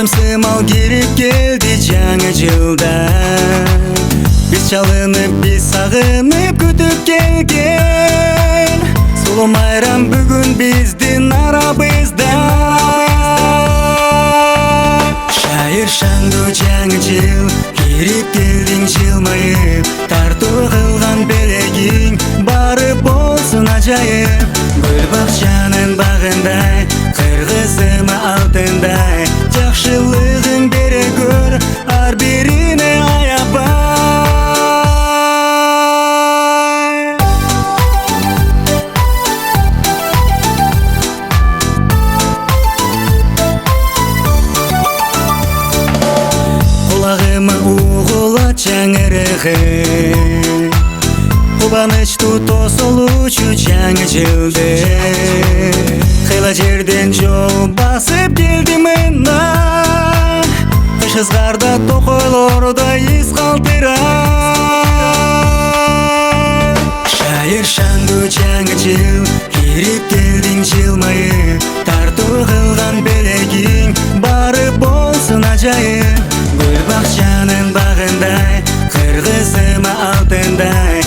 Тылсымал керек келди жаңы жылда. Биз чалынып, биз сагынып күтүп келген сулуу майрам бүгүн биздин арабызда. Шайыр шаңдуу жаңы жыл, кирип келдиң жылмайып, тартуу кылган белегиң бары болсун ажайып. Гүл бакчанын багындай, кыргызыма алтындай, жакшылыгың бере көр ар бирине аябай. Кулагыма угулат жаңырыгы, кубанычтуу тосулуучу жаңы жылды. Кыйла жерден жол басып келдим мына, кыш ызгарда токойлордо из калтыра. Шайыр шаңдуу жаңы жыл, кирип келдиң жылмайып, тартуу кылган белегиң бары болсун ажайып. Гүл бакчанын багындай, кыргызыма алтындай,